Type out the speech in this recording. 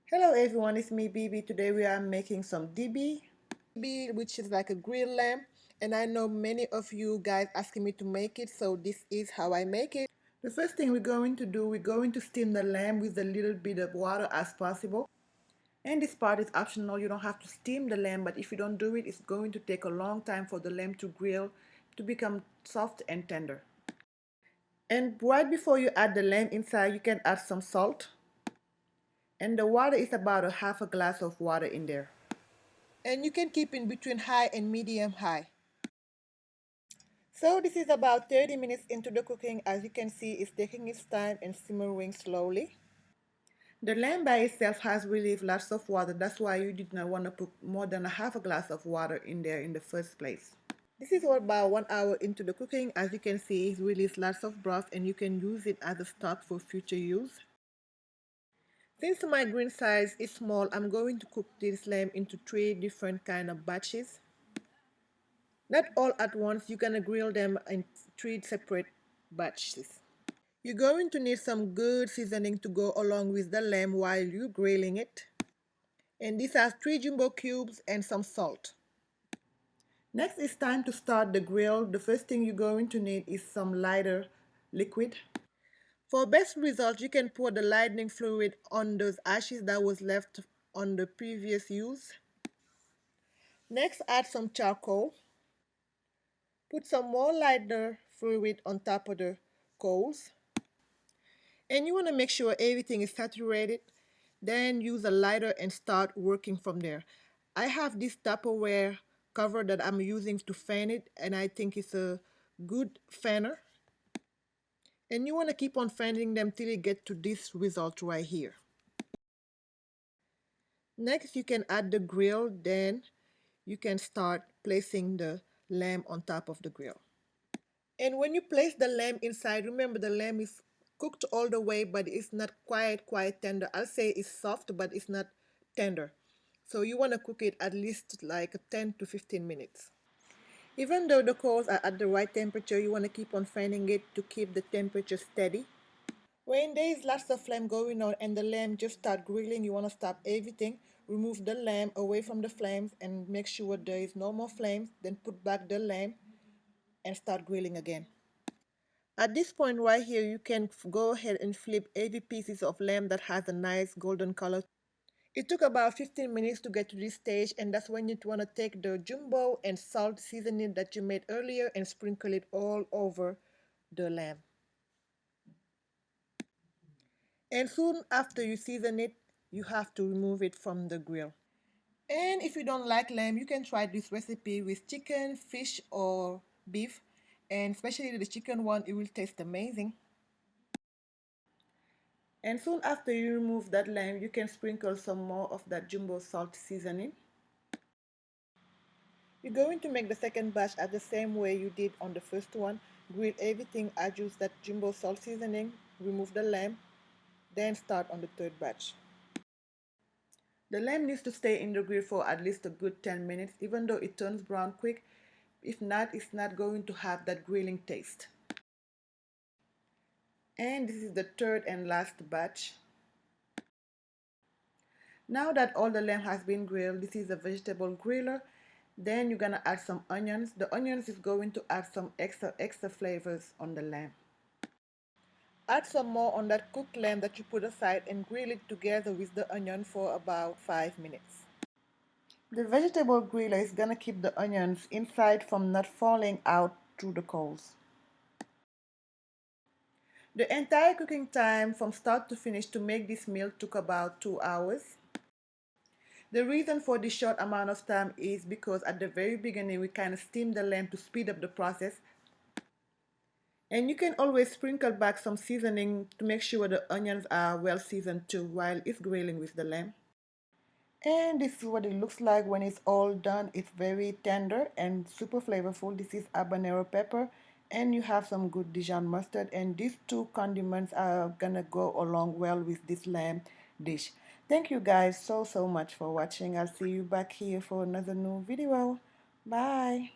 Hello everyone, it's me BB. Today we are making some DiBi, which is like a grilled lamb, and I know many of you guys asking me to make it, so this is how I make it. The first thing we're going to do, we're going to steam the lamb with a little bit of water as possible. And this part is optional, you don't have to steam the lamb, but if you don't do it, it's going to take a long time for the lamb to grill, to become soft and tender. And right before you add the lamb inside, you can add some salt. And the water is about a half a glass of water in there. And you can keep in between high and medium high. So this is about 30 minutes into the cooking. As you can see, it's taking its time and simmering slowly. The lamb by itself has really lots of water. That's why you did not want to put more than a half a glass of water in there in the first place. This is about 1 hour into the cooking. As you can see, it's released lots of broth and you can use it as a stock for future use. Since my green size is small, I'm going to cook this lamb into 3 different kind of batches. Not all at once, you're gonna grill them in 3 separate batches. You're going to need some good seasoning to go along with the lamb while you're grilling it. And this has 3 jumbo cubes and some salt. Next, it's time to start the grill. The first thing you're going to need is some lighter liquid. For best results, you can pour the lightning fluid on those ashes that was left on the previous use. Next, add some charcoal. Put some more lighter fluid on top of the coals. And you want to make sure everything is saturated. Then use a lighter and start working from there. I have this Tupperware cover that I'm using to fan it, and I think it's a good fanner. And you want to keep on fanning them till you get to this result right here. Next, you can add the grill, then you can start placing the lamb on top of the grill. And when you place the lamb inside, remember the lamb is cooked all the way, but it's not quite tender. I'll say it's soft, but it's not tender. So you want to cook it at least like 10 to 15 minutes. Even though the coals are at the right temperature, you want to keep on fanning it to keep the temperature steady. When there is lots of flame going on and the lamb just start grilling, you want to stop everything, remove the lamb away from the flames and make sure there is no more flames, then put back the lamb and start grilling again. At this point right here, you can go ahead and flip every pieces of lamb that has a nice golden color. It took about 15 minutes to get to this stage, and that's when you want to take the jumbo and salt seasoning that you made earlier and sprinkle it all over the lamb. And soon after you season it, you have to remove it from the grill. And if you don't like lamb, you can try this recipe with chicken, fish, or beef. And especially the chicken one, it will taste amazing. And soon after you remove that lamb, you can sprinkle some more of that jumbo salt seasoning. You're going to make the second batch at the same way you did on the first one. Grill everything, adjust that jumbo salt seasoning, remove the lamb, then start on the third batch. The lamb needs to stay in the grill for at least a good 10 minutes, even though it turns brown quick. If not, it's not going to have that grilling taste. And this is the third and last batch. Now that all the lamb has been grilled, this is a vegetable griller. Then you're gonna add some onions. The onions is going to add some extra flavors on the lamb. Add some more on that cooked lamb that you put aside and grill it together with the onion for about 5 minutes. The vegetable griller is gonna keep the onions inside from not falling out through the coals. The entire cooking time from start to finish to make this meal took about 2 hours. The reason for this short amount of time is because at the very beginning we kind of steamed the lamb to speed up the process. And you can always sprinkle back some seasoning to make sure the onions are well seasoned too while it's grilling with the lamb. And this is what it looks like when it's all done. It's very tender and super flavorful. This is habanero pepper and you have some good Dijon mustard, and these two condiments are gonna go along well with this lamb dish. Thank you guys so much for watching. I'll see you back here for another new video. Bye.